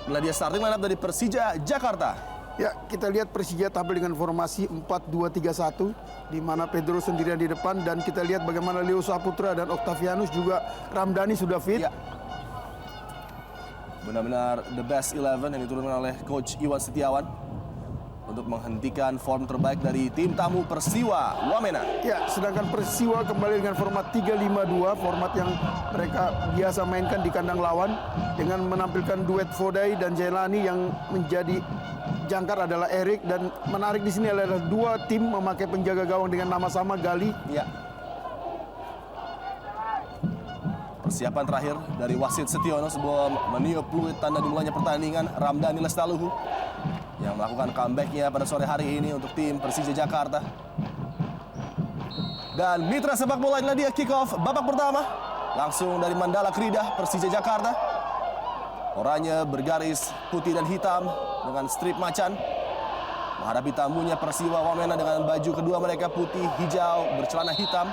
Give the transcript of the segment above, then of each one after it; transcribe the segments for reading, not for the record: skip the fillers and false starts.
Inilah dia starting lineup dari Persija Jakarta. Ya, kita lihat Persija tampil dengan formasi 4-2-3-1 di mana Pedro sendirian di depan, dan kita lihat bagaimana Leo Saputra dan Octavianus juga Ramdhani sudah fit. Ya. Benar-benar the best 11 yang diturunkan oleh Coach Iwan Setiawan untuk menghentikan form terbaik dari tim tamu Persiwa Wamena. Ya, sedangkan Persiwa kembali dengan format 3-5-2, format yang mereka biasa mainkan di kandang lawan dengan menampilkan duet Vodai dan Jailani. Yang menjadi jangkar adalah Erik, dan menarik di sini adalah dua tim memakai penjaga gawang dengan nama sama, Gali. Ya. Persiapan terakhir dari wasit Setiono sebelum meniup peluit tanda dimulainya pertandingan. Ramdhani Lestaluhu yang melakukan comeback-nya pada sore hari ini untuk tim Persija Jakarta. Dan mitra sepak bola, inilah dia kick off babak pertama. Langsung dari Mandala Krida, Persija Jakarta. Oranye bergaris putih dan hitam dengan strip macan. Menghadapi tamunya Persiwa Wamena dengan baju kedua mereka putih, hijau, bercelana hitam.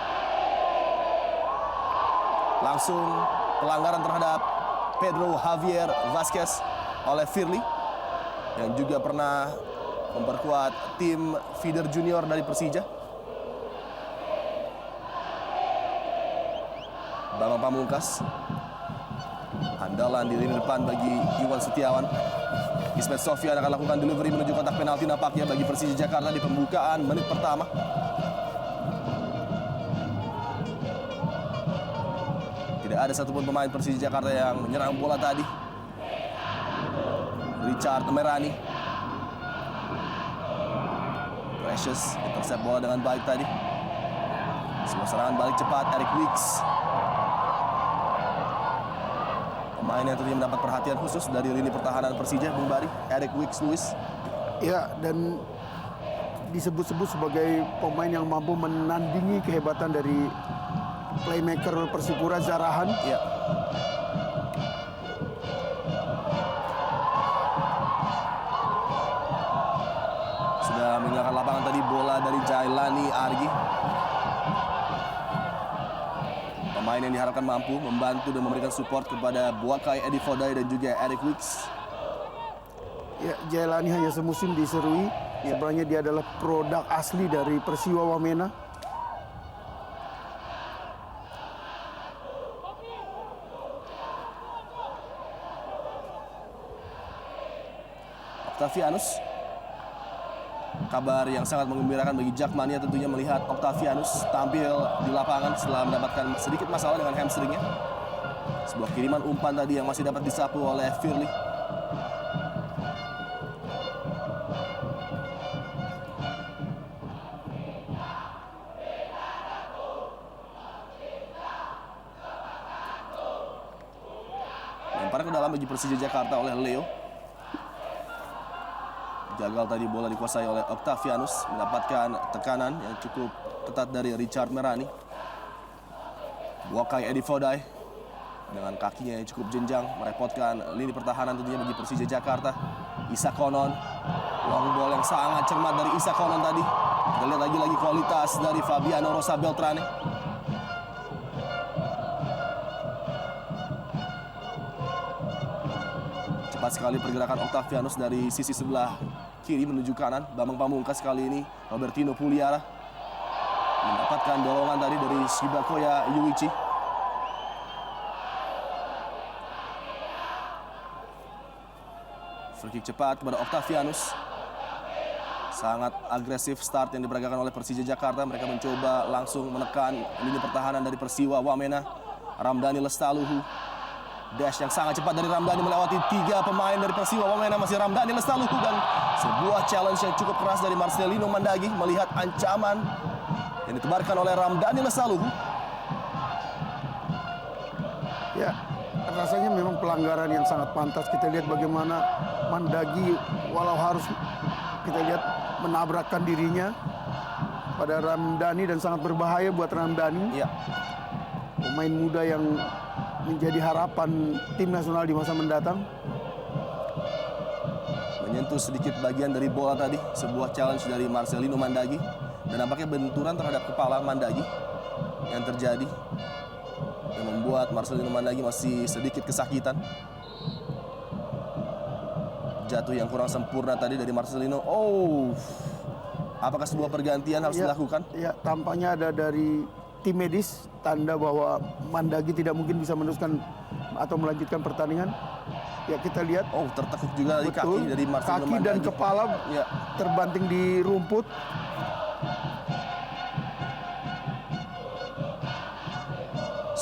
Langsung pelanggaran terhadap Pedro Javier Vasquez oleh Firly, yang juga pernah memperkuat tim feeder junior dari Persija. Bambang Pamungkas, andalan di lini depan bagi Iwan Setiawan. Ismet Sofyan akan lakukan delivery menuju kotak penalti nampaknya bagi Persija Jakarta di pembukaan menit pertama. Tidak ada satupun pemain Persija Jakarta yang menyerang bola tadi. Richard Merani. Precious intercept bola dengan baik tadi. Sebuah serangan balik cepat Eric Wicks. Pemain yang tentunya mendapat perhatian khusus dari lini pertahanan Persija, Bung Bari, Eric Wicks Lewis. Ya, dan disebut-sebut sebagai pemain yang mampu menandingi kehebatan dari playmaker Persipura, Zarahan. Ya. Sudah meninggalkan lapangan tadi bola dari Jailani Argi. Pemain yang diharapkan mampu membantu dan memberikan support kepada Buakai Edi Vodai dan juga Eric Wicks. Ya, Jailani hanya semusim diserui. Sebenarnya dia adalah produk asli dari Persiwa Wamena. Octavianus, kabar yang sangat menggembirakan bagi Jakmania tentunya melihat Octavianus tampil di lapangan setelah mendapatkan sedikit masalah dengan hamstringnya. Sebuah kiriman umpan tadi yang masih dapat disapu oleh Firly. Lemparan ke dalam bagi Persija Jakarta oleh Leo. Gagal tadi bola dikuasai oleh Octavianus, mendapatkan tekanan yang cukup ketat dari Richard Merani. Buakai Edi Vodai dengan kakinya yang cukup jenjang merepotkan lini pertahanan tentunya bagi Persija Jakarta. Isa Konon, long ball yang sangat cermat dari Isa Konon tadi. Kita lihat lagi-lagi kualitas dari Fabiano Rosa Beltrane. Cepat sekali pergerakan Octavianus dari sisi sebelah kiri menuju kanan. Bambang Pamungkas kali ini Robertino Puliara mendapatkan dorongan tadi dari Shibakoya Yuichi. Free kick cepat kepada Octavianus. Sangat agresif start yang diperagakan oleh Persija Jakarta. Mereka mencoba langsung menekan lini pertahanan dari Persiwa Wamena. Ramdhani Lestaluhu. Dash yang sangat cepat dari Ramdhani melewati 3 pemain dari Persiwa Wamena. Masih Ramdhani Lestaluhu, dan sebuah challenge yang cukup keras dari Marcelino Mandagi melihat ancaman yang ditebarkan oleh Ramdhani Lestaluhu. Ya, rasanya memang pelanggaran yang sangat pantas. Kita lihat bagaimana Mandagi walau harus kita lihat menabrakkan dirinya pada Ramdhani, dan sangat berbahaya buat Ramdhani. Ya. Pemain muda yang menjadi harapan tim nasional di masa mendatang. Menyentuh sedikit bagian dari bola tadi, sebuah challenge dari Marcelino Mandagi, dan nampaknya benturan terhadap kepala Mandagi yang terjadi, yang membuat Marcelino Mandagi masih sedikit kesakitan. jatuh yang kurang sempurna tadi dari Marcelino. Oh, apakah sebuah pergantian harus dilakukan? Ya, tampaknya ada dari tim medis tanda bahwa Mandagi tidak mungkin bisa meneruskan atau melanjutkan pertandingan. Ya, kita lihat. Oh, tertekuk juga dari kaki dari Marcelino Kaki dan Mandagi. kepala Ya. terbanting di rumput.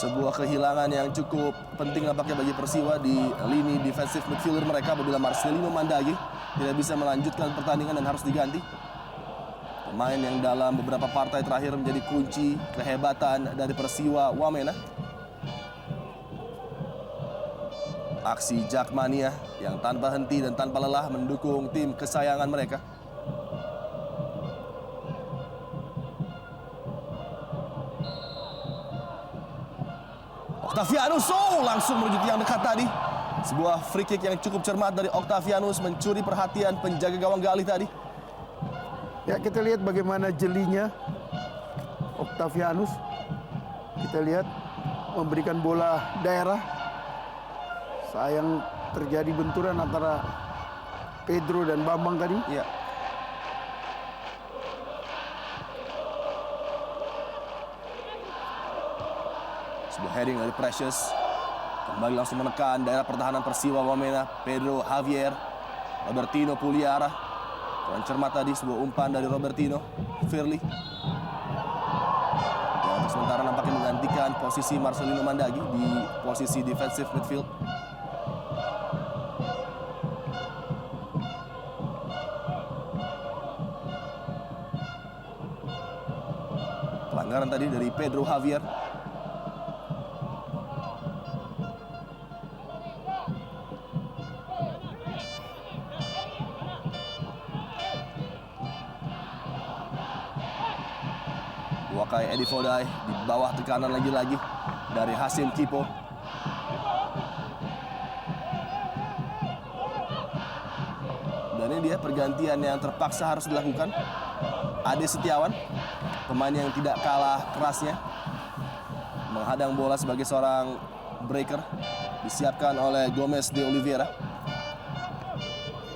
Sebuah kehilangan yang cukup penting nampaknya bagi Persiwa di lini defensive midfielder mereka apabila Marcelino Mandagi tidak bisa melanjutkan pertandingan dan harus diganti. Pemain yang dalam beberapa partai terakhir menjadi kunci kehebatan dari Persiwa Wamena. Aksi Jakmania yang tanpa henti dan tanpa lelah mendukung tim kesayangan mereka. Octavianus langsung menuju tiang dekat tadi. Sebuah free kick yang cukup cermat dari Octavianus mencuri perhatian penjaga gawang Galih tadi. Ya, kita lihat bagaimana jelinya Octavianus. Kita lihat memberikan bola daerah. Sayang terjadi benturan antara Pedro dan Bambang tadi. Ya. Sebuah heading dari Precious. Kembali langsung menekan daerah pertahanan Persiwa Wamena. Pedro Javier. Robertino Puliara. Kurang cermat tadi sebuah umpan dari Robertino. Firly. Yang untuk sementara nampaknya menggantikan posisi Marcelino Mandagi di posisi defensive midfield. Pelanggaran tadi dari Pedro Javier. Wakai Edi Fodai di bawah tekanan lagi-lagi dari Hasim Kipo. Dan ini dia pergantian yang terpaksa harus dilakukan. Ade Setiawan, pemain yang tidak kalah kerasnya, menghadang bola sebagai seorang breaker, disiapkan oleh Gomez de Oliveira.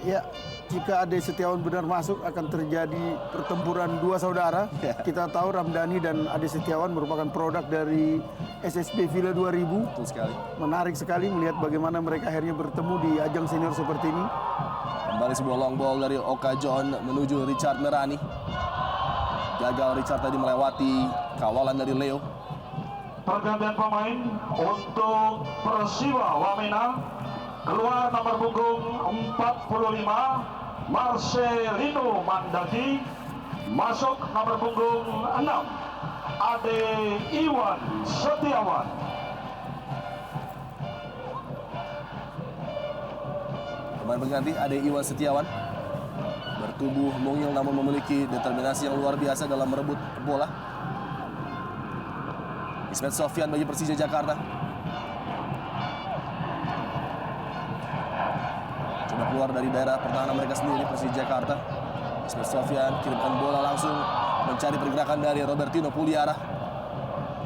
Ya, jika Ade Setiawan benar masuk akan terjadi pertempuran dua saudara. Ya. Kita tahu Ramdhani dan Ade Setiawan merupakan produk dari SSB Villa 2000. Betul sekali. Menarik sekali melihat bagaimana mereka akhirnya bertemu di ajang senior seperti ini. Kembali sebuah long ball dari Oka John menuju Richard Merani. Gagal Richard tadi melewati kawalan dari Leo. Pergantian pemain untuk Persiwa Wamena. Keluar nomor punggung 45 Marcelino Mandagi. Masuk nomor punggung 6 Ade Iwan Setiawan. Pemain pengganti Ade Iwan Setiawan. Bertubuh mungil namun memiliki determinasi yang luar biasa dalam merebut bola. Ismet Sofyan bagi Persija Jakarta. Coba keluar dari daerah pertahanan mereka sendiri, Persija Jakarta. Ismet Sofyan kirimkan bola langsung mencari pergerakan dari Robertino Puliara.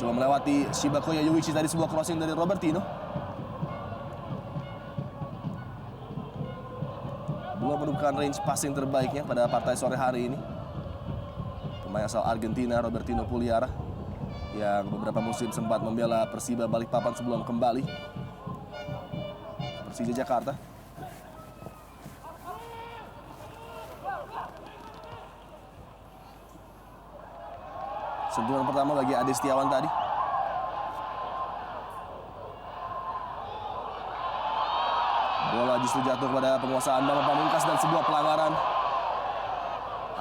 Coba melewati Shibakoya Yuichi tadi, sebuah crossing dari Robertino. Belum menemukan range passing terbaiknya pada partai sore hari ini. Pemain asal Argentina Robertino Puliara yang beberapa musim sempat membela Persiba Balikpapan sebelum kembali Persija Jakarta. Sentuhan pertama bagi Ade Setiawan tadi. Bola justru jatuh kepada penguasaan Bambang Pamungkas dan sebuah pelanggaran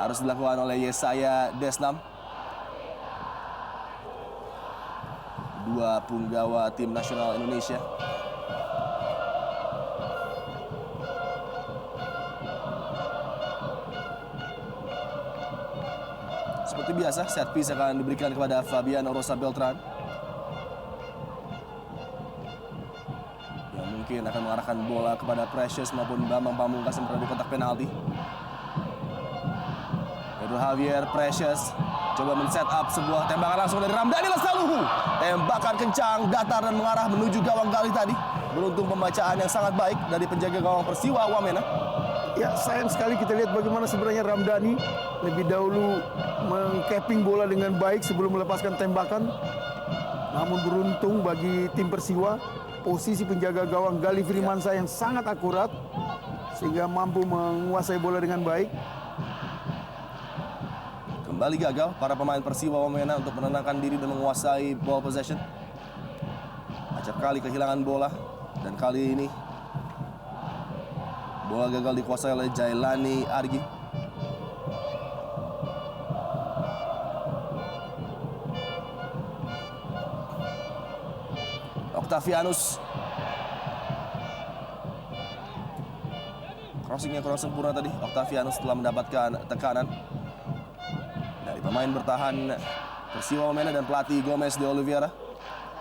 harus dilakukan oleh Yesaya Desnam. Dua punggawa tim nasional Indonesia. Seperti biasa, set piece akan diberikan kepada Fabiano Rosa Beltran. Yang mungkin akan mengarahkan bola kepada Precious maupun Bambang Pamungkas yang berada di kotak penalti. Pedro Javier, Precious coba men-set up sebuah tembakan langsung dari Ramdhani Lestaluhu. Tembakan kencang, datar dan mengarah menuju gawang Galih tadi. Beruntung pembacaan yang sangat baik dari penjaga gawang Persiwa Wamena. Ya, sayang sekali kita lihat bagaimana sebenarnya Ramdhani lebih dahulu mengcapping bola dengan baik sebelum melepaskan tembakan. Namun beruntung bagi tim Persiwa, posisi penjaga gawang Galih Firmansyah yang sangat akurat sehingga mampu menguasai bola dengan baik. Kembali gagal para pemain Persiwa Wamena untuk menenangkan diri dan menguasai ball possession. Acap kali kehilangan bola dan kali ini bola gagal dikuasai oleh Jailani Argi. Octavianus. Crossingnya kurang sempurna tadi. Octavianus telah mendapatkan tekanan dari pemain bertahan Persiwa Wamena dan pelatih Gomez de Oliveira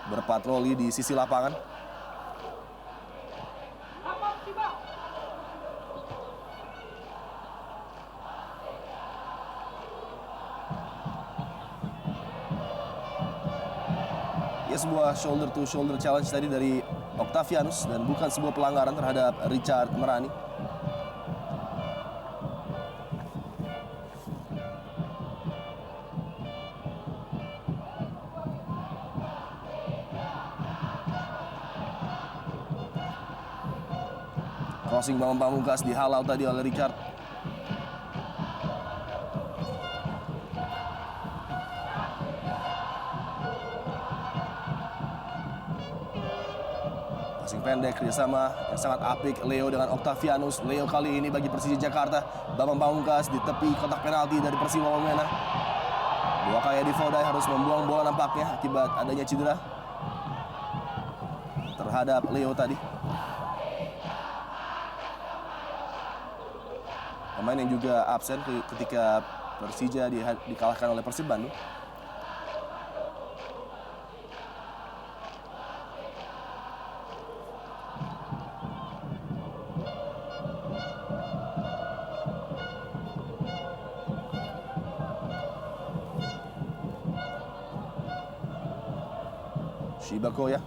berpatroli di sisi lapangan. Ya, sebuah shoulder to shoulder challenge tadi dari Octavianus dan bukan sebuah pelanggaran terhadap Richard Merani. Crossing Bambang Pamungkas dihalau tadi oleh Richard. Passing pendek kerjasama yang sangat apik Leo dengan Octavianus. Leo kali ini bagi Persija Jakarta. Bambang Pamungkas di tepi kotak penalti dari Persiwa Wamena. Buakai Edifodai harus membuang bola nampaknya akibat adanya cedera terhadap Leo tadi. Pemain yang juga absen ketika Persija dikalahkan oleh Persib Bandung. Shibakoya.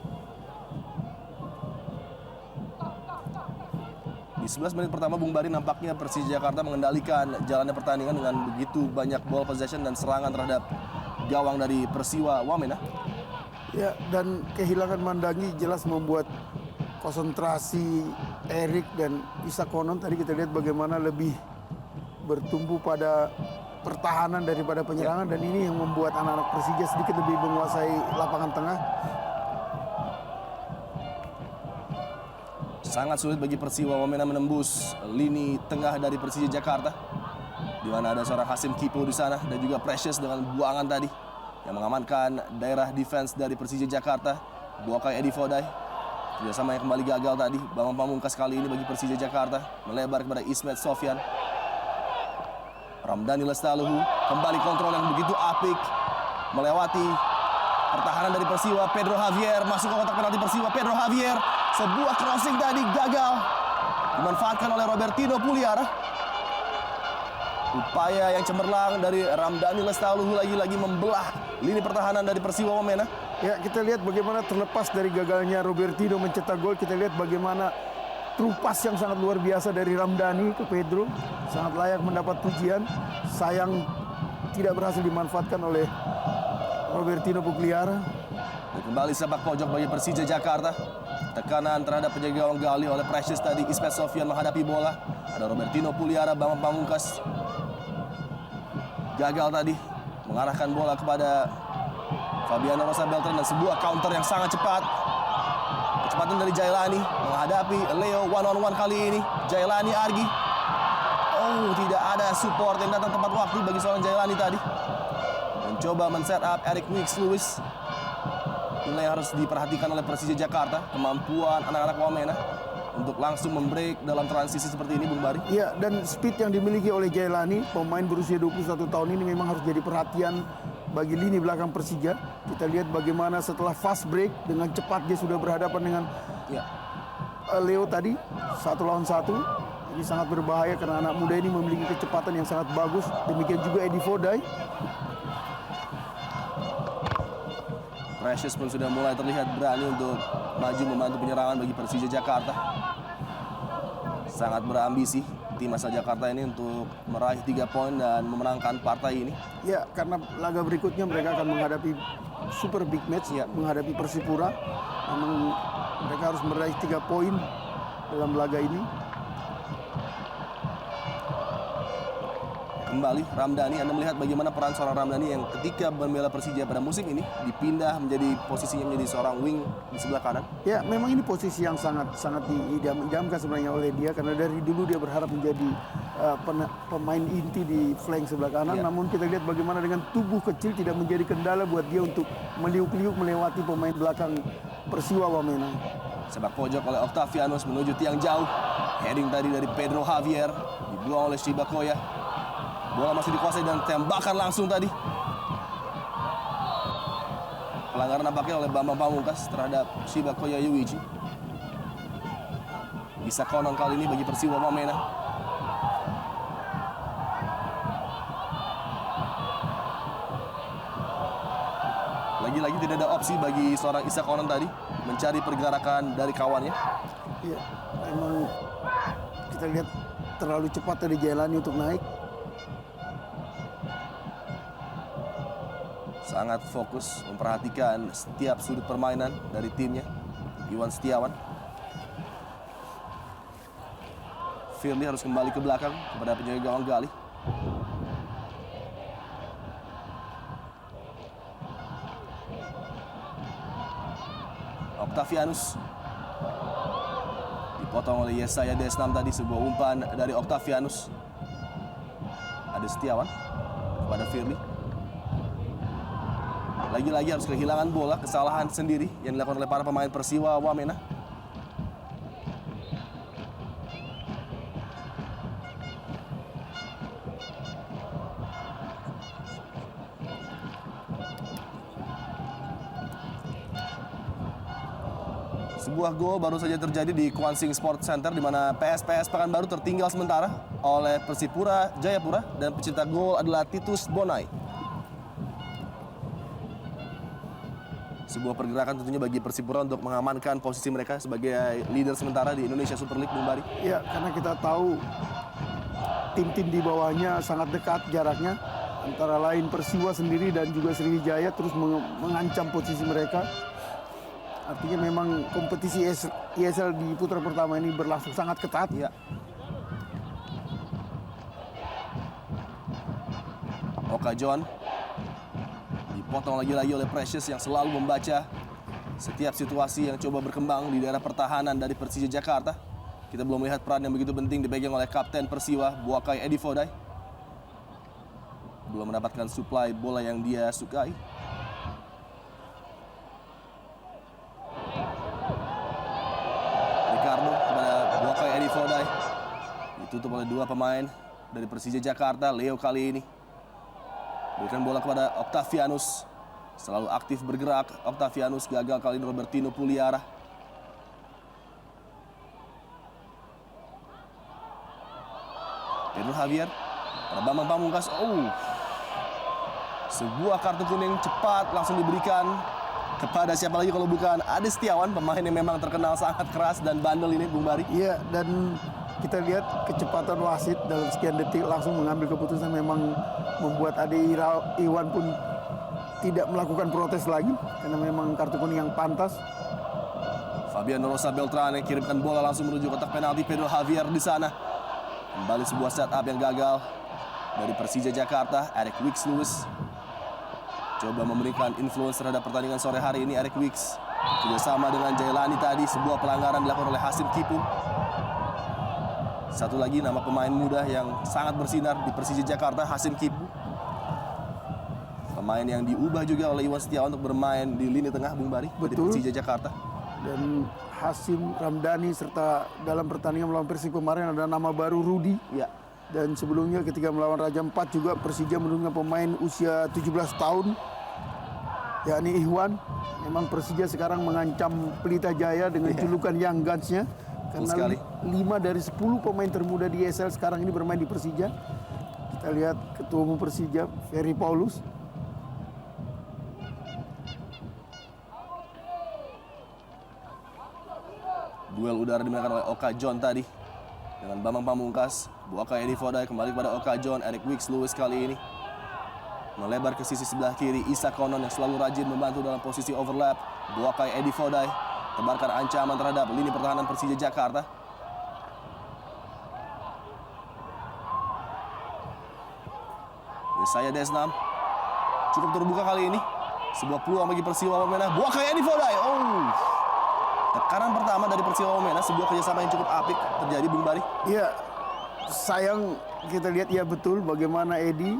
Di 11 menit pertama Bung Bari nampaknya Persija Jakarta mengendalikan jalannya pertandingan dengan begitu banyak ball possession dan serangan terhadap gawang dari Persiwa Wamena. Ya, dan kehilangan Mandangi jelas membuat konsentrasi Erik dan Isak Konon tadi kita lihat bagaimana lebih bertumpu pada pertahanan daripada penyerangan, dan ini yang membuat anak-anak Persija sedikit lebih menguasai lapangan tengah. Sangat sulit bagi Persiwa Wamena menembus lini tengah dari Persija Jakarta, di mana ada seorang Hasim Kipo di sana dan juga Precious dengan buangan tadi yang mengamankan daerah defense dari Persija Jakarta. Buakai Edifodai kerjasama yang kembali gagal tadi. Bambang Pamungkas kali ini bagi Persija Jakarta melebar kepada Ismet Sofyan. Ramdhani Lestaluhu kembali kontrol yang begitu apik melewati pertahanan dari Persiwa. Pedro Javier masuk ke kotak penalti Persiwa. Pedro Javier, sebuah crossing tadi gagal dimanfaatkan oleh Robertino Puliara. Upaya yang cemerlang dari Ramdhani Lestaluhu lagi-lagi membelah lini pertahanan dari Persiwa Wamena. Ya, kita lihat bagaimana terlepas dari gagalnya Robertino mencetak gol, kita lihat bagaimana trupas yang sangat luar biasa dari Ramdhani ke Pedro. Sangat layak mendapat pujian. Sayang tidak berhasil dimanfaatkan oleh Robertino Pugliara. Dan kembali sepak pojok bagi Persija Jakarta. Tekanan terhadap penjaga gawang Gali oleh Precious tadi. Ismet Sofyan menghadapi bola. Ada Robertino Pugliara, Bambang Pamungkas. Gagal tadi mengarahkan bola kepada Fabiano Rosa Beltran dan sebuah counter yang sangat cepat. Kecepatan dari Jailani menghadapi Leo one-on-one kali ini. Jailani Argi. Oh, tidak ada support yang datang tepat waktu bagi seorang Jailani tadi. Mencoba men-set up Eric Wicks Lewis. Ini yang harus diperhatikan oleh Persija Jakarta. Kemampuan anak-anak Wamena untuk langsung membreak dalam transisi seperti ini, Bung Bari. Ya, dan speed yang dimiliki oleh Jailani, pemain berusia 21 tahun ini memang harus jadi perhatian bagi lini belakang Persija. Kita lihat bagaimana setelah fast break dengan cepat dia sudah berhadapan dengan Leo tadi 1 lawan 1. Ini sangat berbahaya karena anak muda ini memiliki kecepatan yang sangat bagus. Demikian juga Edifodai. Precious pun sudah mulai terlihat berani untuk maju membantu penyerangan bagi Persija Jakarta. Sangat berambisi tim asal Jakarta ini untuk meraih 3 poin dan memenangkan partai ini. Ya, karena laga berikutnya mereka akan menghadapi super big match, Ya. menghadapi Persipura. Memang mereka harus meraih 3 poin dalam laga ini. Kembali Ramdhani, Anda melihat bagaimana peran seorang Ramdhani yang ketika membela Persija pada musim ini dipindah menjadi posisinya menjadi seorang wing di sebelah kanan. Ya, memang ini posisi yang sangat diidam-idamkan sebenarnya oleh dia, karena dari dulu dia berharap menjadi pemain inti di flank sebelah kanan. Ya. Namun kita lihat bagaimana dengan tubuh kecil tidak menjadi kendala buat dia untuk meliuk-liuk melewati pemain belakang Persiwa Wamena. Sepak pojok oleh Octavianus menuju tiang jauh. Heading tadi dari Pedro Javier, dibuang oleh Shibakoya. Bola masih dikuasai dan tembakan langsung tadi. Pelanggaran nampaknya oleh Bambang Pamungkas terhadap Shibakoya Yuichi. Bisa konon kali ini bagi Persiwa Wamena. Lagi-lagi tidak ada opsi bagi seorang Isa Konon tadi mencari pergerakan dari kawannya. Ya, memang kita lihat terlalu cepat tadi Jailani untuk naik. Sangat fokus memperhatikan setiap sudut permainan dari timnya. Iwan Setiawan. Firly harus kembali ke belakang kepada penjaga gawang Galih. Octavianus dipotong oleh Yesaya Desnam tadi, sebuah umpan dari Octavianus. Ada Setiawan kepada Firly. Lagi-lagi harus kehilangan bola, kesalahan sendiri yang dilakukan oleh para pemain Persiwa Wamena. Sebuah gol baru saja terjadi di Kwan Sing Sport Center di mana PSPS Pekanbaru tertinggal sementara oleh Persipura Jayapura dan pencetak gol adalah Titus Bonai. Sebuah pergerakan tentunya bagi Persipura untuk mengamankan posisi mereka sebagai leader sementara di Indonesia Super League, Bung Bari. Ya, karena kita tahu tim-tim di bawahnya sangat dekat jaraknya. Antara lain Persiwa sendiri dan juga Sriwijaya terus mengancam posisi mereka. Artinya memang kompetisi ESL di putaran pertama ini berlangsung sangat ketat. Ya. Oka John dipotong lagi-lagi oleh Precious yang selalu membaca setiap situasi yang coba berkembang di daerah pertahanan dari Persija Jakarta. Kita belum melihat peran yang begitu penting dipegang oleh Kapten Persiwa, Buakai Edi Fodai. Belum mendapatkan suplai bola yang dia sukai. Ricardo kepada Buakai Edi Fodai. Ditutup oleh dua pemain dari Persija Jakarta, Leo kali ini. Berikan bola kepada Octavianus. Selalu aktif bergerak. Octavianus gagal kali ini Robertino Puliara. Pedro Javier. Pada Bambang Pamungkas. Sebuah kartu kuning cepat langsung diberikan kepada siapa lagi kalau bukan Ade Setiawan. Pemain yang memang terkenal sangat keras dan bandel ini, Bung Bari. Iya, dan kita lihat kecepatan wasit dalam sekian detik langsung mengambil keputusan, memang membuat Ade Iwan pun tidak melakukan protes lagi karena memang kartu kuning yang pantas. Fabian Rosa Beltrane kirimkan bola langsung menuju kotak penalti. Pedro Javier di sana. Kembali sebuah setup yang gagal dari Persija Jakarta. Eric Wicks Lewis coba memberikan influence terhadap pertandingan sore hari ini. Eric Wicks kerjasama dengan Jailani tadi. Sebuah pelanggaran dilakukan oleh Hasim Kipu. Satu lagi nama pemain muda yang sangat bersinar di Persija Jakarta, Hasim Kipu. Pemain yang diubah juga oleh Iwan Setiawan untuk bermain di lini tengah, Bung Bari, di Persija Jakarta. Dan Hasim Ramdhani serta dalam pertandingan melawan Persib kemarin ada nama baru Rudi. Ya. Dan sebelumnya ketika melawan Raja Ampat juga Persija menurunkan pemain usia 17 tahun, yakni Ihwan. Memang Persija sekarang mengancam Pelita Jaya dengan julukan Young Guns-nya. Karena 5 dari 10 pemain termuda di ESL sekarang ini bermain di Persija. Kita lihat Ketua Umum Persija, Ferry Paulus. Duel udara dimenangkan oleh Oka John tadi dengan Bambang Pamungkas. Buakai Eddie Fodai kembali kepada Oka John. Eric Wicks Lewis kali ini melebar ke sisi sebelah kiri. Isa Konon yang selalu rajin membantu dalam posisi overlap. Buakai Eddie Fodai tebarkan ancaman terhadap lini pertahanan Persija Jakarta. Yesaya Desnam cukup terbuka kali ini. Sebuah peluang bagi Persiwa Wamena. Buakai Eddie Fodai. Tekanan pertama dari Persiwa Wamena. Sebuah kerjasama yang cukup apik terjadi, Bung Bari. Iya, sayang kita lihat ya betul bagaimana Eddie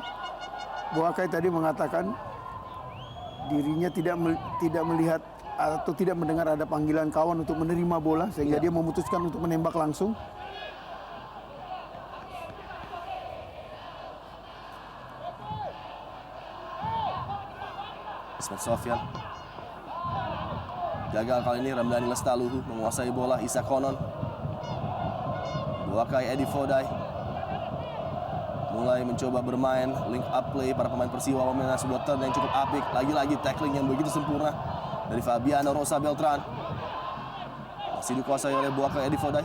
Buakai tadi mengatakan dirinya tidak melihat atau tidak mendengar ada panggilan kawan untuk menerima bola sehingga dia memutuskan untuk menembak langsung. Ismet Sofyan gagal kali ini. Ramdhani Lestaluhu menguasai bola. Isa Konon, Buakai Eddie Fodai mulai mencoba bermain link up play para pemain Persiwa Wamena. Sebuah turn yang cukup apik. Lagi-lagi tackling yang begitu sempurna dari Fabiano Rosa Beltran. Masih dikuasai oleh Buakai Eddie Fodai.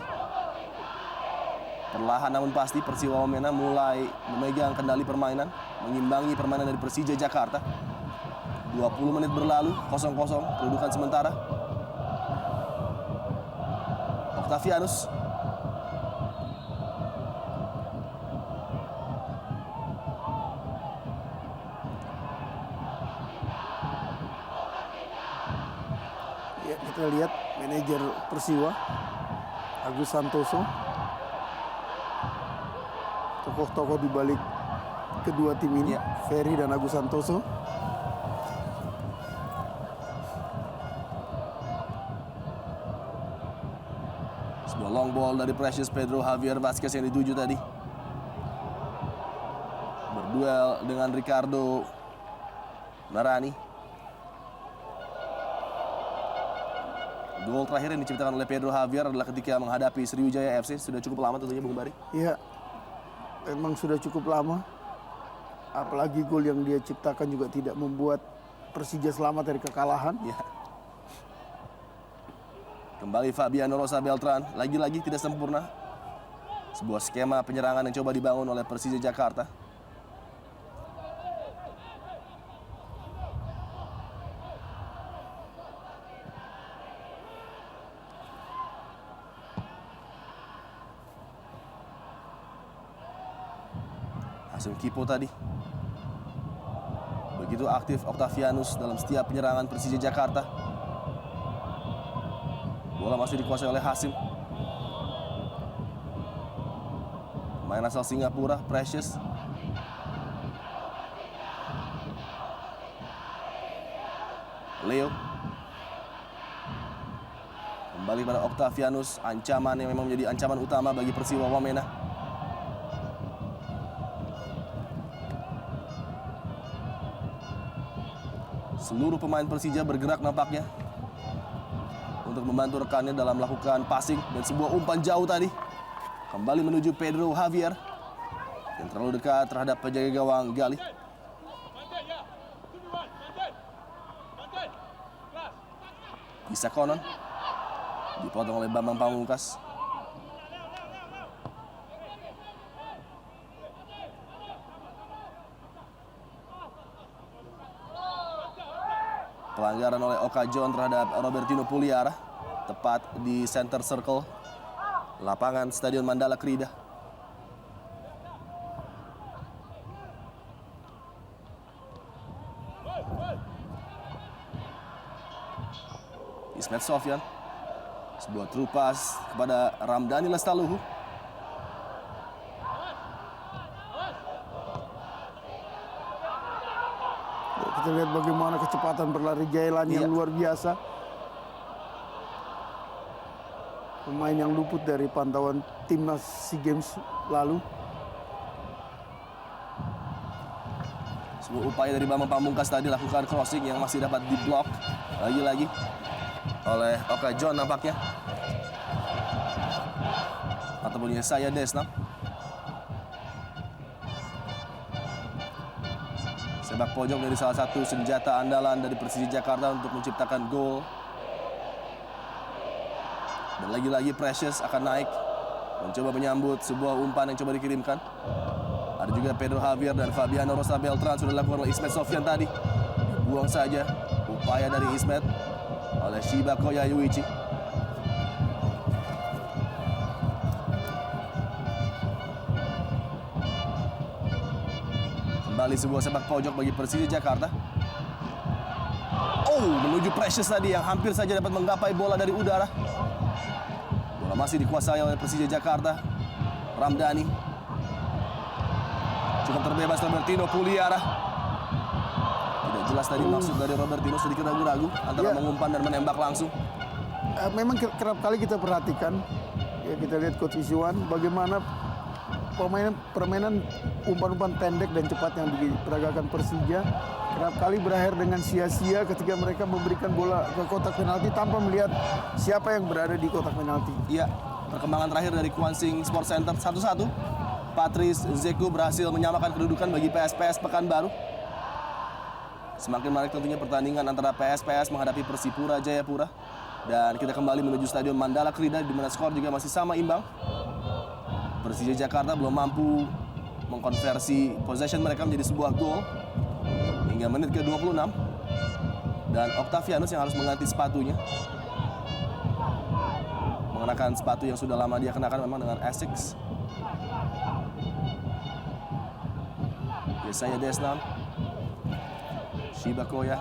Perlahan namun pasti Persiwa Wamena mulai memegang kendali permainan, mengimbangi permainan dari Persija Jakarta. 20 menit berlalu, 0-0 kedudukan sementara. Octavianus Ya, kita lihat manajer Persiwa Agus Santoso, tokoh-tokoh di balik kedua tim ini, Ferry dan Agus Santoso. Sebuah long ball dari Precious Pedro Javier Vasquez yang dituju tadi. Berduel dengan Ricardo Narani. Gol terakhir yang diciptakan oleh Pedro Javier adalah ketika menghadapi Sriwijaya FC. Sudah cukup lama tentunya, Bung Bari. Iya, memang sudah cukup lama. Apalagi gol yang dia ciptakan juga tidak membuat Persija selamat dari kekalahan. Ya. Kembali Fabiano Rosa Beltran. Lagi-lagi tidak sempurna. Sebuah skema penyerangan yang coba dibangun oleh Persija Jakarta. Hasim Kipo tadi begitu aktif Octavianus dalam setiap penyerangan Persija Jakarta. Bola masih dikuasai oleh Hasim. Pemain asal Singapura, Precious. Leo. Kembali pada Octavianus, ancaman yang memang menjadi ancaman utama bagi Persiwa Wamena. Seluruh pemain Persija bergerak nampaknya untuk membantu rekannya dalam melakukan passing dan sebuah umpan jauh tadi. Kembali menuju Pedro Javier yang terlalu dekat terhadap penjaga gawang Gali. Isa Konon dipotong oleh Bambang Pamungkas. Pelanggaran oleh Oka John terhadap Robertino Puliara, tepat di center circle lapangan Stadion Mandala Krida. Ismet Sofyan, sebuah true pass kepada Ramdhani Lestaluhu. Kita lihat bagaimana kecepatan berlari Jailani yang luar biasa. Pemain yang luput dari pantauan timnas SEA Games lalu. Sebuah upaya dari Bambang Pamungkas tadi lakukan crossing yang masih dapat diblok lagi-lagi oleh Oka John nampaknya. Ataupun Yesaya Desnam. Sepak pojok dari salah satu senjata andalan dari Persija Jakarta untuk menciptakan gol. Dan lagi-lagi Precious akan naik mencoba menyambut sebuah umpan yang coba dikirimkan. Ada juga Pedro Javier dan Fabiano Rosa Beltran sudah dilakukan oleh Ismet Sofyan tadi. Dibuang saja upaya dari Ismet oleh Shiba Koyayuichi. Kembali sebuah sepak pojok bagi Persija Jakarta. Oh, menuju Precious tadi yang hampir saja dapat menggapai bola dari udara. Bola masih dikuasai oleh Persija Jakarta. Ramdhani. Cukup terbebas Robertino Puliara. Tidak jelas tadi maksud dari Robertino, sedikit ragu-ragu antara mengumpan dan menembak langsung. Memang kerap kali kita perhatikan, ya kita lihat Coach Isuan bagaimana permainan umpan-umpan pendek dan cepat yang diperagakan Persija kerap kali berakhir dengan sia-sia ketika mereka memberikan bola ke kotak penalti tanpa melihat siapa yang berada di kotak penalti. Iya, perkembangan terakhir dari Kwansing Sports Center 1-1. Patrice Zeku berhasil menyamakan kedudukan bagi PSPS Pekanbaru. Semakin menarik tentunya pertandingan antara PSPS menghadapi Persipura Jayapura. Dan kita kembali menuju Stadion Mandala Krida di mana skor juga masih sama imbang. Persija Jakarta belum mampu mengkonversi possession mereka menjadi sebuah gol hingga menit ke-26. Dan Octavianus yang harus mengganti sepatunya. Mengenakan sepatu yang sudah lama dia kenakan memang dengan Essex. Yesaya Desnam. Shiba Koya.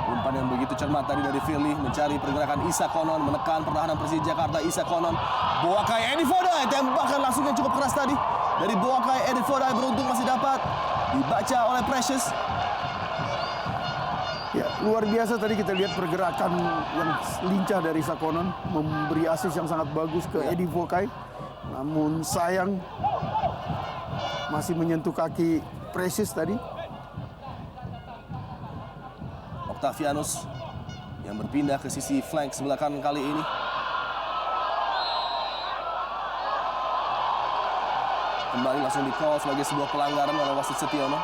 Umpan yang begitu cermat tadi dari Firly mencari pergerakan Isa Konon, menekan pertahanan Persija Jakarta. Isa Konon, Boakai Edi Fodai, tembakan langsung yang cukup keras tadi dari Boakai Edi Fodai, beruntung masih dapat dibaca oleh Precious. Ya, luar biasa tadi kita lihat pergerakan yang lincah dari Sakonon, memberi assist yang sangat bagus ke Edi Boakai. Namun sayang masih menyentuh kaki Precious tadi. Octavianus yang berpindah ke sisi flank sebelah kanan kali ini. Kembali langsung di-call sebagai sebuah pelanggaran oleh wasit Setiono.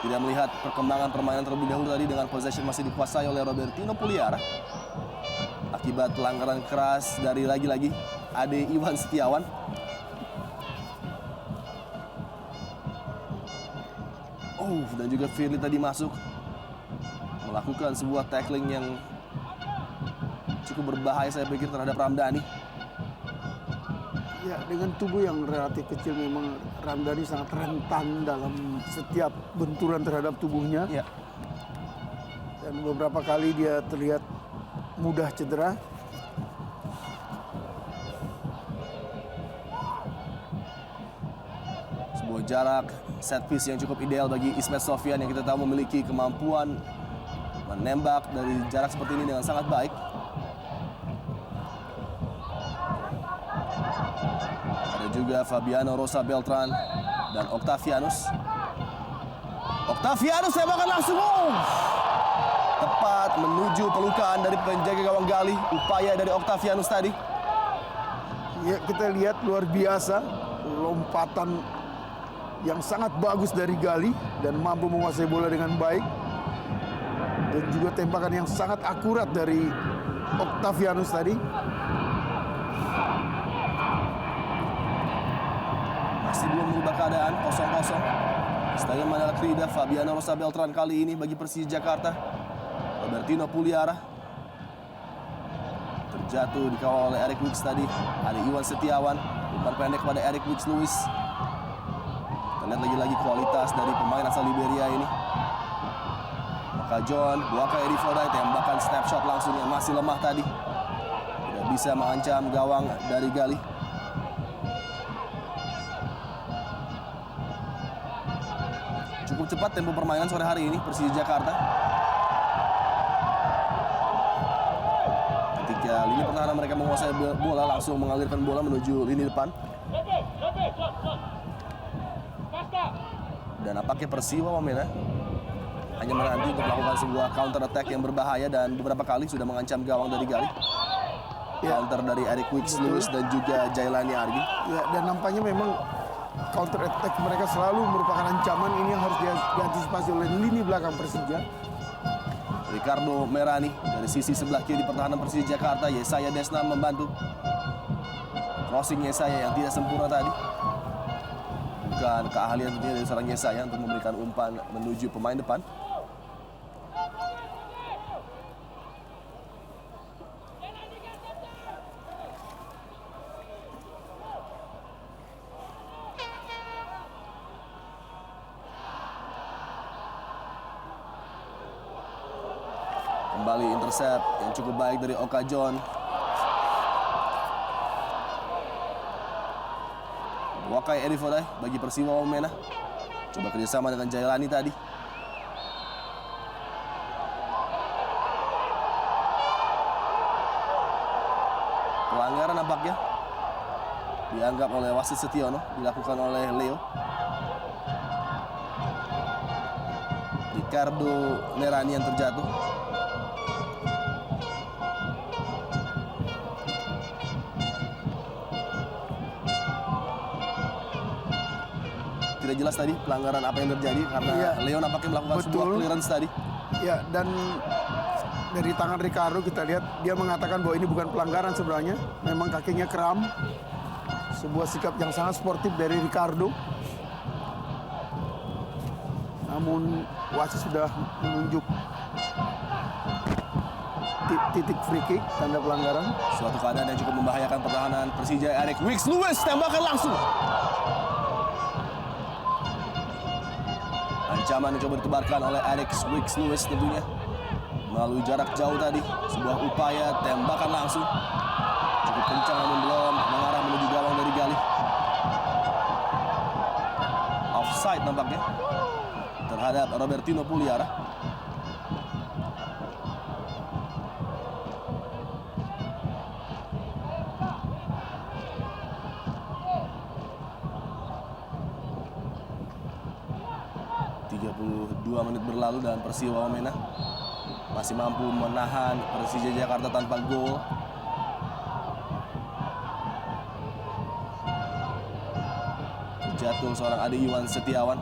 Tidak melihat perkembangan permainan terlebih dahulu tadi dengan possession masih dikuasai oleh Robertino Puliara. Akibat pelanggaran keras dari lagi-lagi Ade Iwan Setiawan. Oh, dan juga Firly tadi masuk melakukan sebuah tackling yang cukup berbahaya saya pikir terhadap Ramdhani. Ya, dengan tubuh yang relatif kecil memang Ramdhani sangat rentan dalam setiap benturan terhadap tubuhnya. Ya. Dan beberapa kali dia terlihat mudah cedera. Sebuah jarak set piece yang cukup ideal bagi Ismet Sofyan yang kita tahu memiliki kemampuan menembak dari jarak seperti ini dengan sangat baik. Ada juga Fabiano Rosa Beltran dan Octavianus. Octavianus tembakan langsung. Tepat menuju pelukan dari penjaga gawang Gali. Upaya dari Octavianus tadi. Ya, kita lihat luar biasa lompatan yang sangat bagus dari Gali dan mampu menguasai bola dengan baik. Dan juga tembakan yang sangat akurat dari Octavianus tadi. Masih belum mengubah keadaan, 0-0. Stadion Mandala Krida, Fabiano Rosa Beltran kali ini bagi Persija Jakarta. Robertino Puliara. Terjatuh dikawal oleh Eric Wicks tadi. Ada Iwan Setiawan. Umpan pendek kepada Eric Wicks Lewis. Kita lihat lagi-lagi kualitas dari pemain asal Liberia ini. Maka John, Boakai Edi Fodai, tembakan snapshot langsung yang masih lemah tadi. Tidak bisa mengancam gawang dari Gali. Cukup cepat tempo permainan sore hari ini Persija Jakarta. Ketika lini pertahanan mereka menguasai bola, langsung mengalirkan bola menuju lini depan. Dan nampaknya Persiwa Wamena hanya menanti untuk melakukan sebuah counter attack yang berbahaya dan beberapa kali sudah mengancam gawang dari Gali. Counter dari Eric Wicks Lewis dan juga Jailani Argi. Ya, dan nampaknya memang counter attack mereka selalu merupakan ancaman ini yang harus diantisipasi oleh lini belakang Persija. Ricardo Merani dari sisi sebelah kiri pertahanan Persija Jakarta. Yesaya Desna membantu. Crossing Yesaya yang tidak sempurna tadi. Bukan keahlian tentunya dari seorang Yesaya untuk memberikan umpan menuju pemain depan. Kembali intercept yang cukup baik dari Oka John. Wakai Eri Fodai bagi Persiwa Wamena. Coba kerjasama dengan Jailani tadi. Pelanggaran nampaknya dianggap oleh wasit Setiono, dilakukan oleh Leo. Ricardo Merani yang terjatuh. Tidak jelas tadi pelanggaran apa yang terjadi karena Leo nampaknya melakukan sebuah clearance tadi. Ya, dan dari tangan Ricardo kita lihat dia mengatakan bahwa ini bukan pelanggaran sebenarnya. Memang kakinya kram. Sebuah sikap yang sangat sportif dari Ricardo. Namun wasit sudah menunjuk titik free kick, tanda pelanggaran. Suatu keadaan yang cukup membahayakan pertahanan Persija. Eric Wicks Lewis tembakan langsung. Ancaman yang coba ditebarkan oleh Eric Wicks Lewis tentunya melalui jarak jauh tadi. Sebuah upaya tembakan langsung cukup kencang namun belum mengarah menuju gawang dari Galih. Offside nampaknya terhadap Robertino Puliara. Menit berlalu dan Persiwa Wamena masih mampu menahan Persija Jakarta tanpa gol. Jatuh seorang Ade Iwan Setiawan.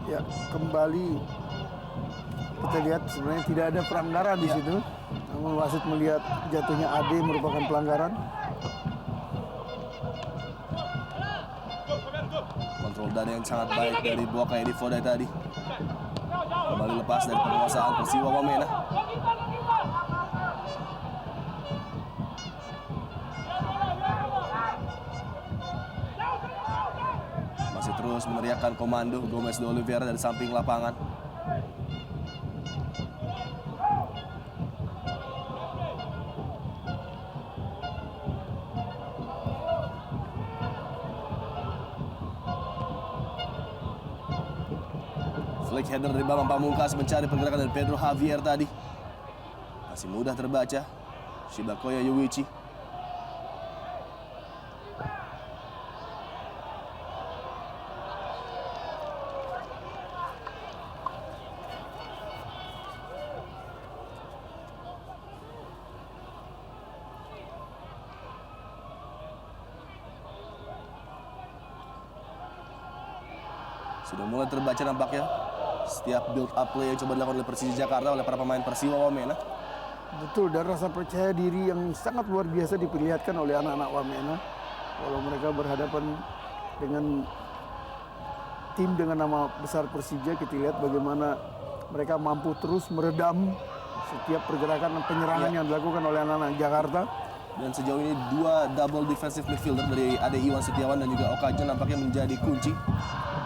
Ya, kembali kita lihat sebenarnya tidak ada pelanggaran di situ. Namun wasit melihat jatuhnya Ade merupakan pelanggaran. Kontrol dada yang sangat baik dari Wakai Eri Fodai tadi. Kembali lepas dari penguasaan Persiwa Wamena. Masih terus meneriakkan komando Gomez de Oliveira dari samping lapangan. Flick header dari Bambang Pamungkas mencari pergerakan dari Pedro Javier tadi. Masih mudah terbaca. Shibakoya Yuichi. Sudah mulai terbaca nampaknya setiap build up play yang coba dilakukan oleh Persija Jakarta oleh para pemain Persiwa Wamena. Betul, dan rasa percaya diri yang sangat luar biasa diperlihatkan oleh anak-anak Wamena. Walau mereka berhadapan dengan tim dengan nama besar Persija, kita lihat bagaimana mereka mampu terus meredam setiap pergerakan dan penyerangan yang dilakukan oleh anak-anak Jakarta. Dan sejauh ini dua double defensive midfielder dari Ade Iwan Setiawan dan juga Oka John nampaknya menjadi kunci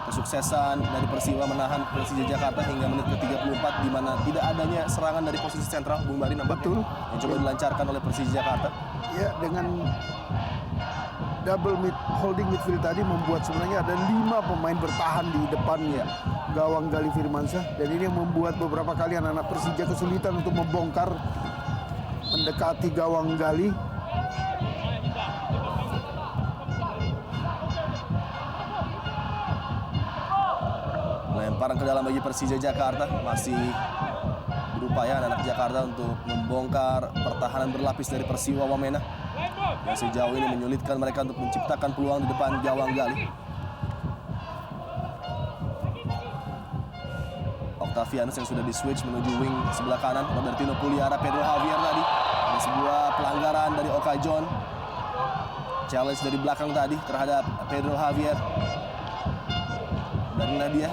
kesuksesan dari Persiwa menahan Persija Jakarta hingga menit ke-34 di mana tidak adanya serangan dari posisi sentral Bung Bari nampaknya yang coba dilancarkan oleh Persija Jakarta. Ya, dengan double holding midfield tadi membuat sebenarnya ada 5 pemain bertahan di depan gawang Galih Firmansyah, dan ini yang membuat beberapa kali anak-anak Persija kesulitan untuk membongkar mendekati gawang Galih. Lemparan ke dalam bagi Persija Jakarta, masih berupaya anak Jakarta untuk membongkar pertahanan berlapis dari Persiwa Wamena yang sejauh ini menyulitkan mereka untuk menciptakan peluang di depan gawang Gali. Octavianus yang sudah di-switch menuju wing sebelah kanan. Robertino Puliara, Pedro Javier tadi. Ada sebuah pelanggaran dari Oka John. Challenge dari belakang tadi terhadap Pedro Javier. Dan Nadia.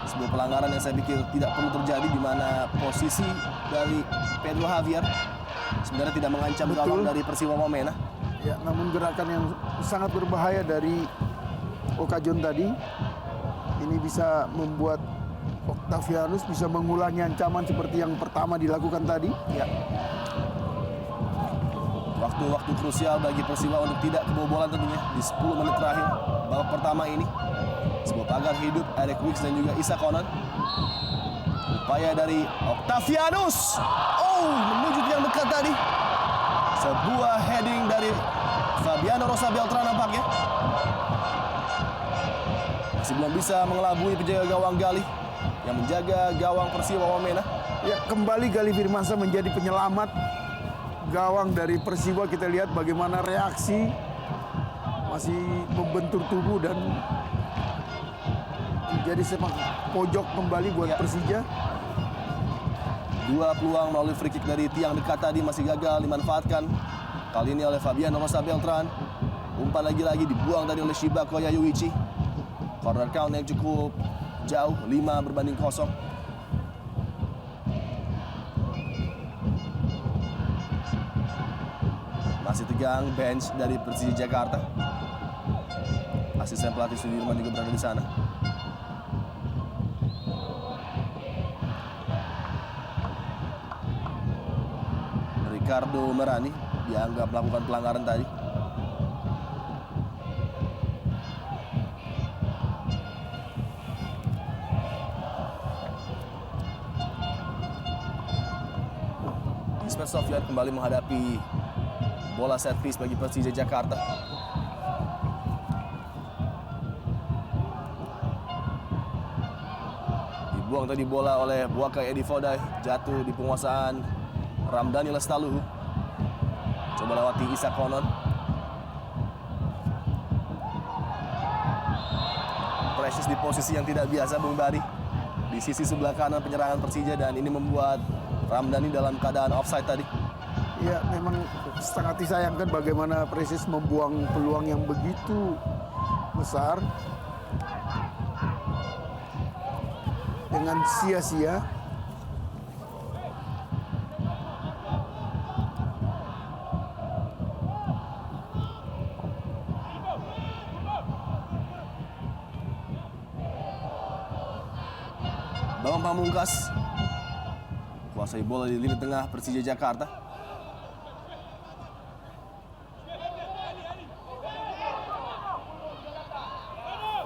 Sebuah pelanggaran yang saya pikir tidak perlu terjadi, di mana posisi dari Pedro Javier sebenarnya tidak mengancam gawang dari Persiwa Wamena. Ya, namun gerakan yang sangat berbahaya dari Oka John tadi ini bisa membuat Octavianus bisa mengulangi ancaman seperti yang pertama dilakukan tadi. Ya. Waktu-waktu krusial bagi Persiwa untuk tidak kebobolan tentunya di 10 menit terakhir babak pertama ini. Sebuah pagar hidup Eric Wicks dan juga Isa Konan. Upaya dari Octavianus. Oh, menuju yang dekat tadi. Sebuah heading dari Fabiano Rosa Beltran nampaknya. Masih belum bisa mengelabui penjaga gawang Gali yang menjaga gawang Persiwa Wamena. Ya, kembali Gali Firmansyah menjadi penyelamat gawang dari Persiwa. Kita lihat bagaimana reaksi, masih membentur tubuh dan menjadi sepak pojok kembali buat Persija. Dua peluang melalui free kick dari tiang dekat tadi masih gagal dimanfaatkan. Kali ini oleh Fabiano Rosa Beltran. Umpan lagi-lagi dibuang tadi oleh Shibako Yayuichi. Corner count yang cukup jauh, 5-0. Masih tegang bench dari Persija Jakarta. Asisten pelatih Sudirman juga berada di sana. Ricardo Merani dianggap melakukan pelanggaran tadi. Ismet Sofyan kembali menghadapi bola set piece bagi Persija Jakarta. Dibuang tadi bola oleh Buakai Edi Fodai, jatuh di penguasaan Ramdhani Lestaluhu. Coba lewati Isa Konon. Precious di posisi yang tidak biasa, Bung Bari, di sisi sebelah kanan penyerangan Persija, dan ini membuat Ramdhani dalam keadaan offside tadi. Ya, memang sangat disayangkan bagaimana Precious membuang peluang yang begitu besar dengan sia-sia. Bambang Pamungkas kuasai bola di lini tengah Persija Jakarta.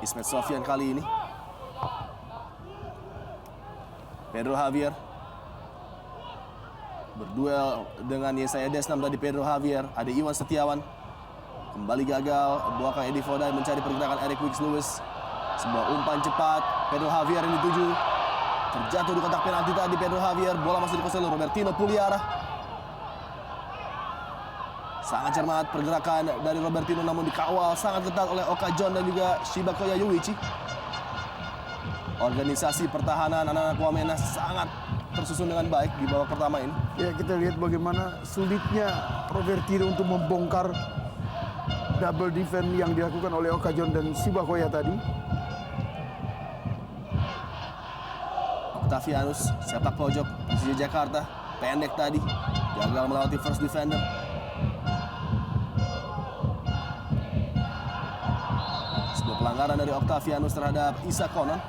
Ismet Sofyan kali ini. Pedro Javier berduel dengan Yesaya Desnam tadi. Pedro Javier, ada Iwan Setiawan. Kembali gagal. Buakai Edi Fodai mencari pergerakan Eric Wicks Lewis. Sebuah umpan cepat. Pedro Javier yang dituju. Terjatuh di kotak penalti tadi Pedro Javier. Bola masih dikuasai oleh Robertino Puliara. Sangat cermat pergerakan dari Robertino, namun dikawal sangat ketat oleh Oka John dan juga Shibako Yayuichi. Organisasi pertahanan anak-anak Wamena sangat tersusun dengan baik di babak pertama ini. Ya, kita lihat bagaimana sulitnya Robertino untuk membongkar double defense yang dilakukan oleh Oka John dan Shibakoya tadi. Octavianus, sepak pojok Persija Jakarta, pendek tadi, gagal melewati first defender. Sebuah pelanggaran dari Octavianus terhadap Isa Konon.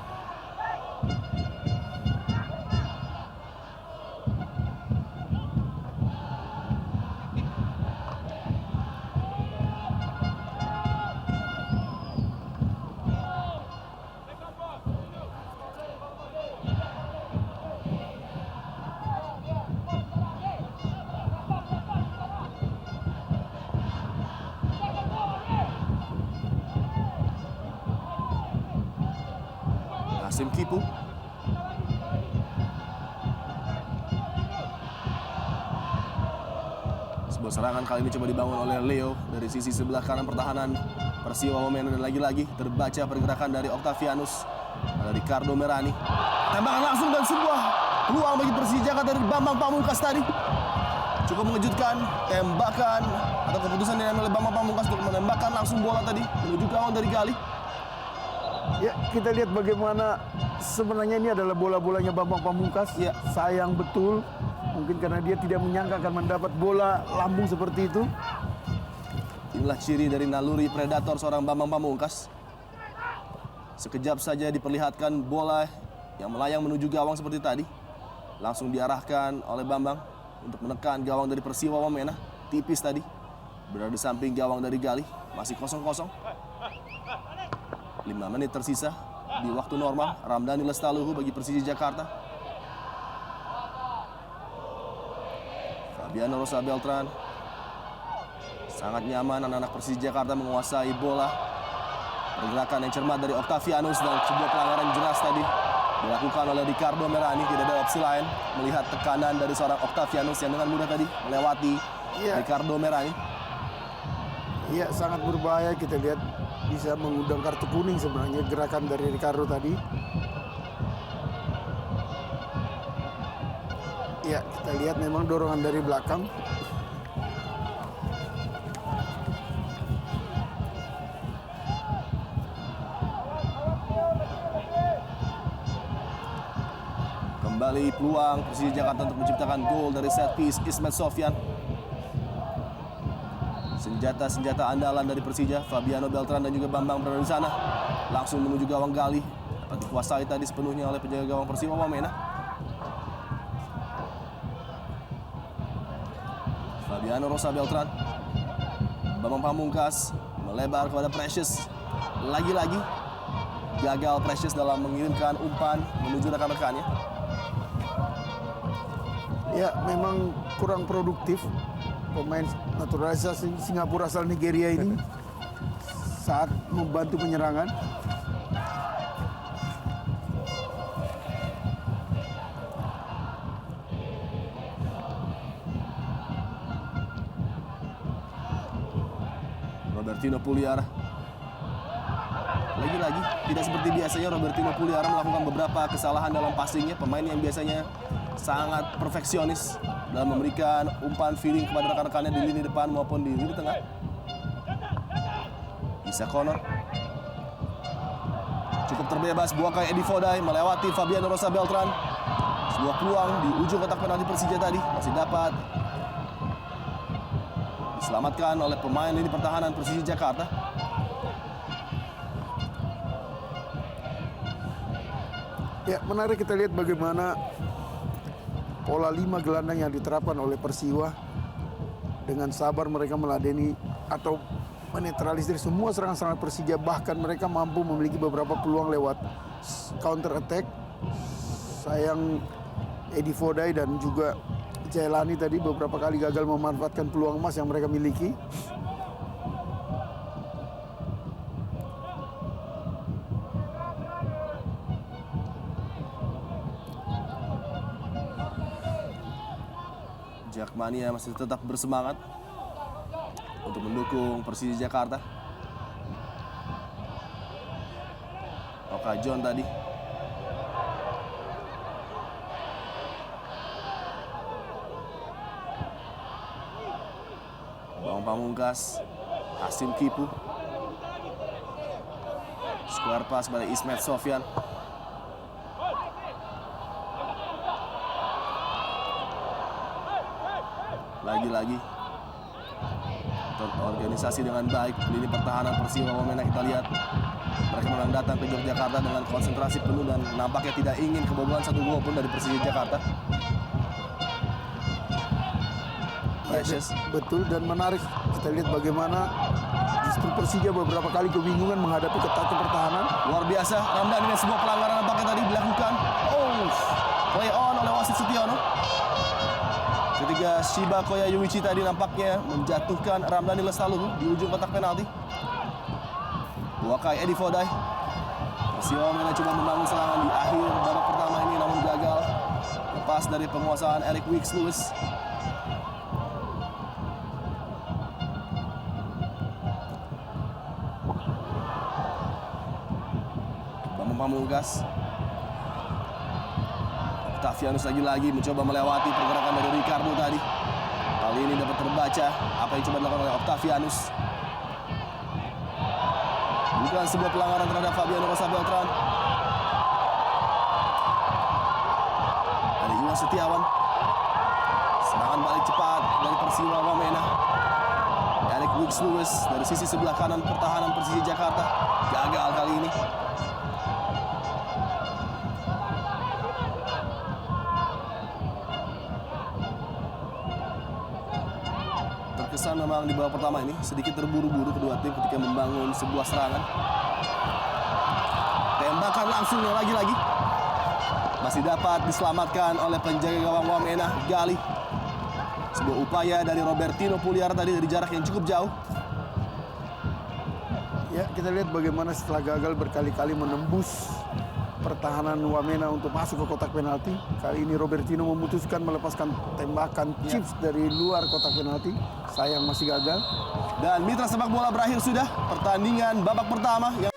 Hasim Kipu. Sebuah serangan kali ini coba dibangun oleh Leo dari sisi sebelah kanan pertahanan Persiwa Wamena, dan lagi-lagi terbaca pergerakan dari Octavianus. Ada Ricardo Merani. Tembakan langsung dan sebuah peluang bagi Persija Jakarta dari Bambang Pamungkas tadi. Cukup mengejutkan, tembakan atau keputusan yang diambil oleh Bambang Pamungkas untuk menembakkan langsung bola tadi menuju gawang dari Gali. Ya, kita lihat bagaimana sebenarnya ini adalah bola-bolanya Bambang Pamungkas. Ya. Sayang betul, mungkin karena dia tidak menyangka akan mendapat bola lambung seperti itu. Inilah ciri dari naluri predator seorang Bambang Pamungkas. Sekejap saja diperlihatkan bola yang melayang menuju gawang seperti tadi. Langsung diarahkan oleh Bambang untuk menekan gawang dari Persiwa Wamena. Tipis tadi. Berada di samping gawang dari Gali. Masih 0-0. 5 menit tersisa di waktu normal. Ramdhani Lestaluhu bagi Persija Jakarta. Fabiano Rosa Beltran. Sangat nyaman anak-anak Persija Jakarta menguasai bola. Pergerakan yang cermat dari Octavianus dan sebuah pelanggaran jelas tadi dilakukan oleh Ricardo Merani. Tidak ada opsi lain melihat tekanan dari seorang Octavianus yang dengan mudah tadi melewati Ricardo Merani. Iya, sangat berbahaya. Kita lihat bisa mengundang kartu kuning sebenarnya gerakan dari Ricardo tadi. Ya, kita lihat memang dorongan dari belakang. Kembali peluang Persija Jakarta untuk menciptakan gol dari set piece Ismet Sofyan. Senjata-senjata andalan dari Persija, Fabiano Beltran dan juga Bambang berada di sana. Langsung menuju gawang Gali. Dapat dikuasai tadi sepenuhnya oleh penjaga gawang Persiwa Wamena. Fabiano Rosa Beltran. Bambang Pamungkas melebar kepada Precious. Lagi-lagi gagal Precious dalam mengirimkan umpan menuju rekan-rekannya. Ya, memang kurang produktif pemain naturalisasi Singapura asal Nigeria ini saat membantu penyerangan. Robertino Puliara. Lagi-lagi tidak seperti biasanya Robertino Puliara melakukan beberapa kesalahan dalam passingnya. Pemain yang biasanya sangat perfeksionis dalam memberikan umpan feeling kepada rekan-rekannya di lini depan maupun di lini tengah. Isa Connor cukup terbebas, buahkan Edi Fodai melewati Fabiano Rosa Beltran. Sebuah peluang di ujung kotak penalti Persija tadi masih dapat diselamatkan oleh pemain lini pertahanan Persija Jakarta. Ya, menarik kita lihat bagaimana pola 5 gelandang yang diterapkan oleh Persiwa. Dengan sabar mereka meladeni atau menetralisir semua serangan-serangan Persija. Bahkan mereka mampu memiliki beberapa peluang lewat counter attack. Sayang Edi Fodai dan juga Jailani tadi beberapa kali gagal memanfaatkan peluang emas yang mereka miliki. Jakmania masih tetap bersemangat untuk mendukung Persija Jakarta. Oka John tadi. Bang Pamungkas, Hasim Kipu. Square pass pada Ismet Sofyan. Lagi-lagi terorganisasi dengan baik lini pertahanan Persiwa Wamena. Kita lihat mereka memang datang ke Yogyakarta dengan konsentrasi penuh dan nampaknya tidak ingin kebobolan satu gol pun dari Persija Jakarta. Precious. Betul, dan menarik kita lihat bagaimana justru Persija beberapa kali kebingungan menghadapi ketatnya pertahanan. Luar biasa, Ramdhani dan sebuah pelanggaran nampaknya tadi dilakukan. Play on oleh wasit Sutiono. Ketika Shiba Koya Yuichi tadi nampaknya menjatuhkan Ramdhani Lestaluhu di ujung kotak penalti. Buakai Edi Fodai. Persiwa Wamena coba membangun serangan di akhir babak pertama ini namun gagal. Lepas dari penguasaan Eric Wicks Lewis. Pamungkas. Octavianus lagi-lagi mencoba melewati pergerakan dari Ricardo tadi. Kali ini dapat terbaca apa yang coba dilakukan oleh Octavianus. Bukan sebuah pelanggaran terhadap Fabiano Rosa Beltran. Ada Iwan Setiawan. Serangan balik cepat dari Persiwa Wamena. Eric Wicks Lewis dari sisi sebelah kanan pertahanan Persija Jakarta. Gagal kali ini. Terkesan memang di babak pertama ini sedikit terburu-buru kedua tim ketika membangun sebuah serangan. Tembakan langsungnya lagi-lagi. Masih dapat diselamatkan oleh penjaga gawang Wamena, Gali. Sebuah upaya dari Robertino Puliar tadi dari jarak yang cukup jauh. Ya, kita lihat bagaimana setelah gagal berkali-kali menembus pertahanan Wamena untuk masuk ke kotak penalti. Kali ini Robertino memutuskan melepaskan tembakan chips dari luar kotak penalti. Sayang masih gagal. Dan mitra sepak bola berakhir sudah pertandingan babak pertama yang